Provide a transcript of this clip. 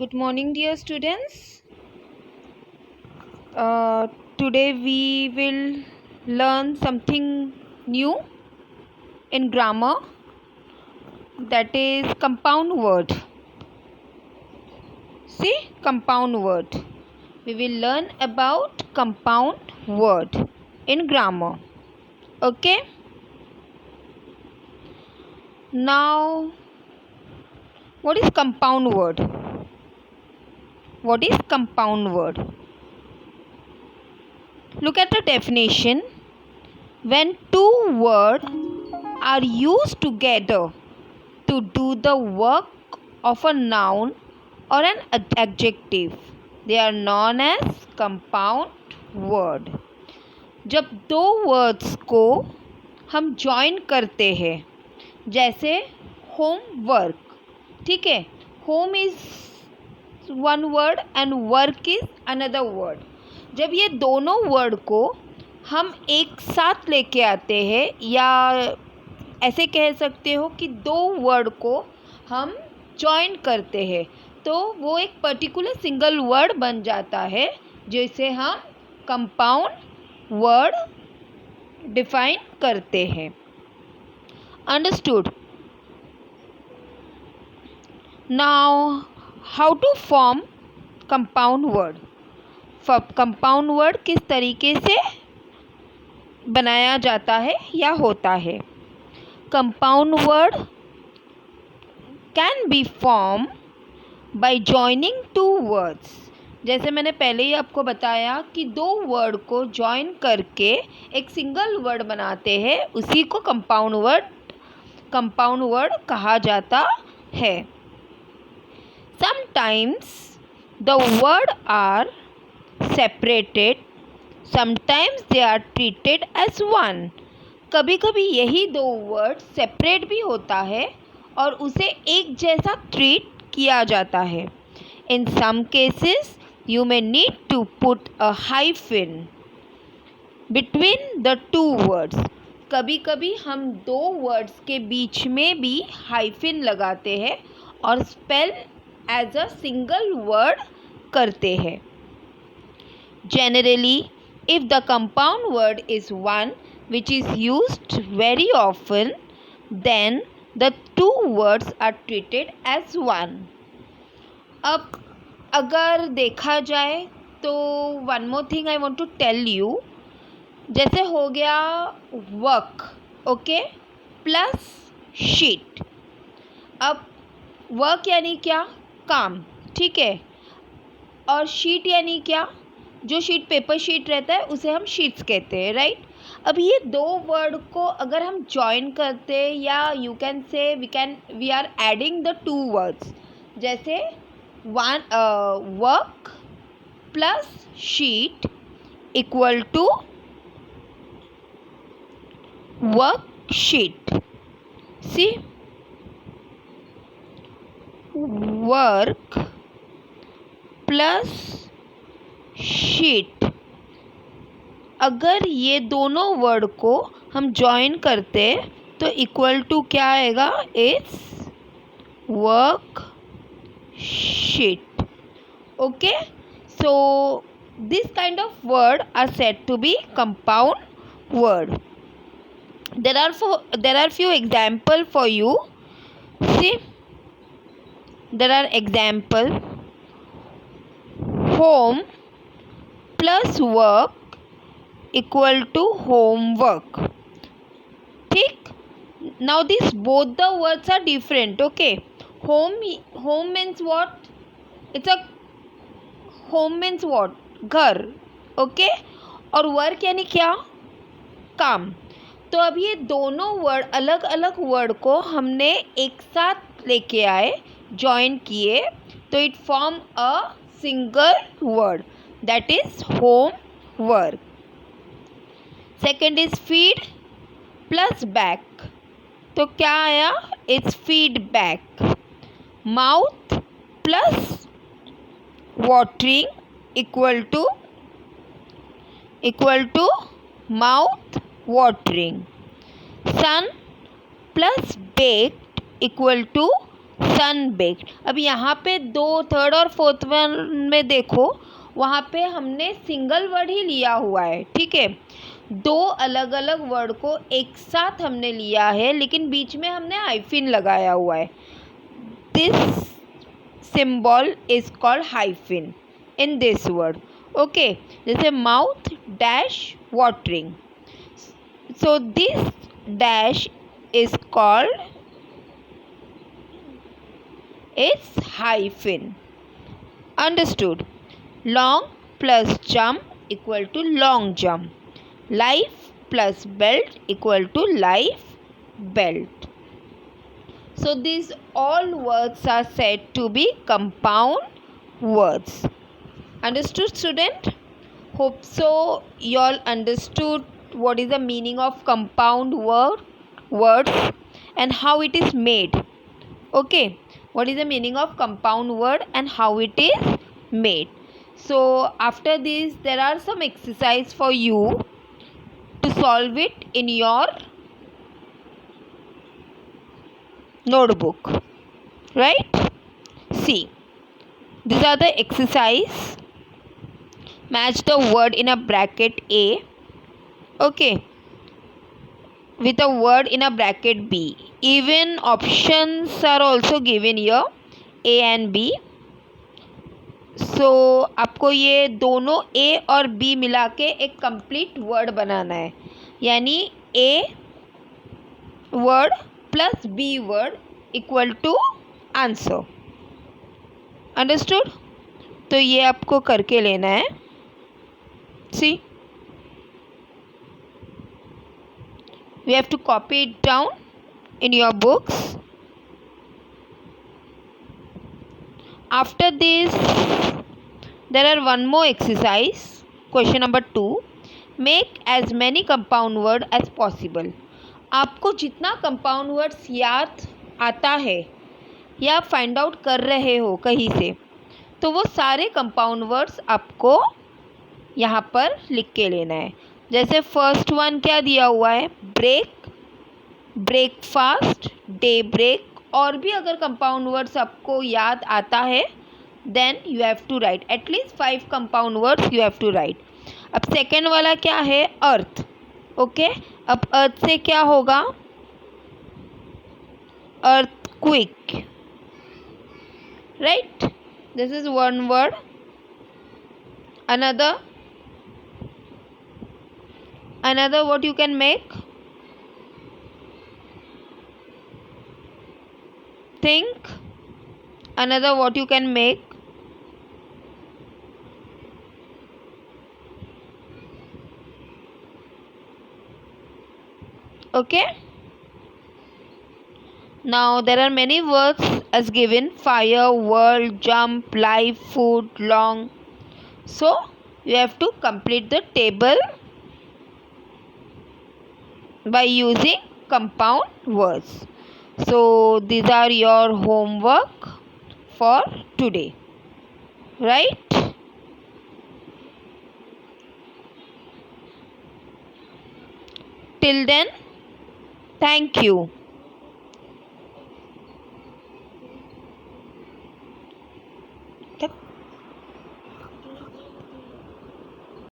Good morning, dear students. Today we will learn something new in grammar, that is compound word. See, compound word. We will learn about compound word in grammar. Okay? Now, what is compound word? What is compound word? Look at the definition. When two words are used together to do the work of a noun or an adjective, they are known as compound word. जब दो words को हम join करते हैं, जैसे homework, ठीक है, home is one word and work is another word. जब ये दोनों वर्ड को हम एक साथ लेके आते हैं, या ऐसे कह सकते हो कि दो वर्ड को हम जॉइन करते हैं, तो वो एक पर्टिकुलर सिंगल वर्ड बन जाता है, जिसे हम कंपाउंड वर्ड डिफाइन करते हैं. Understood. Now how to form compound word. Compound word किस तरीके से बनाया जाता है या होता है. Compound word can be form by joining two words. जैसे मैंने पहले ही आपको बताया कि दो वर्ड को जॉइन करके एक सिंगल वर्ड बनाते हैं, उसी को कंपाउंड वर्ड कहा जाता है. Sometimes the word are separated, sometimes they are treated as one. कभी कभी यही दो वर्ड सेपरेट भी होता है और उसे एक जैसा ट्रीट किया जाता है. In some cases you may need to put a hyphen between the two words. कभी कभी हम दो वर्ड्स के बीच में भी हाइफिन लगाते हैं और spell as a single word करते हैं. Generally, if the compound word is one which is used very often, then the two words are treated as one. अब अगर देखा जाए तो one more thing I want to tell you. जैसे हो गया वर्क, ओके, प्लस शीट. अब work यानी क्या? काम, ठीक है, और शीट यानी क्या? जो शीट पेपर शीट रहता है उसे हम शीट्स कहते हैं, राइट. अब ये दो वर्ड को अगर हम जॉइन करते हैं, या you can say we are adding the two words, जैसे one work plus sheet equal to worksheet. See, work plus sheet. अगर ये दोनों वर्ड को हम जॉइन करते तो इक्वल टू क्या आएगा? It's work sheet. Okay, so this kind of word are said to be compound word. There are few example for you. See, there are example: home plus work equal to homework. ठीक. Now these both the words are different. Okay, home means what? It's a home means what? घर, okay, और work यानी क्या? काम. तो अब ये दोनों वर्ड, अलग अलग वर्ड को हमने एक साथ लेके आए, जॉइन किए, तो it form a single word, that is home work. Second is feed plus back. तो क्या आया? It's feedback. Mouth plus watering equal to mouth watering. Sun plus baked equal to sun baked. अब यहाँ पे दो, third और fourth one में देखो, वहाँ पे हमने सिंगल वर्ड ही लिया हुआ है, ठीक है। दो अलग अलग वर्ड को एक साथ हमने लिया है, लेकिन बीच में हमने हाइफिन लगाया हुआ है। This symbol is called hyphen in this word. Okay, जैसे mouth dash watering, so this dash is called its hyphen. Understood? Long plus jump equal to long jump. Life plus belt equal to life belt. So these all words are said to be compound words. Understood, student? Hope so you all understood what is the meaning of compound words and how it is made. Okay, what is the meaning of compound word and how it is made. So after this there are some exercise for you to solve it in your notebook, right? See, these are the exercise. Match the word in a bracket A, okay, with a word in a bracket B. Even options are also given here, A and B. So आपको ये दोनों A और B मिला के एक complete word बनाना है, यानी A word plus B word equal to answer. Understood? तो ये आपको करके लेना है. See, we have to copy it down in your books. After this there are one more exercise. Question number 2. Make as many compound word as possible. आपको जितना compound words याद आता है या आप फाइंड आउट कर रहे हो कहीं से, तो वो सारे compound words आपको यहाँ पर लिख के लेना है. जैसे फर्स्ट वन क्या दिया हुआ है, ब्रेक, ब्रेकफास्ट, डे ब्रेक. और भी अगर कंपाउंड वर्ड्स आपको याद आता है then you have to write at least 5 compound words you have to write. अब सेकेंड वाला क्या है, अर्थ. ओके, अब अर्थ से क्या होगा, earthquake, right. This is one word. another what you can make, think. Another what you can make, okay. Now there are many words as given, fire, world, jump, life, food, long. So you have to complete the table by using compound words. So these are your homework for today, right? Till then, thank you.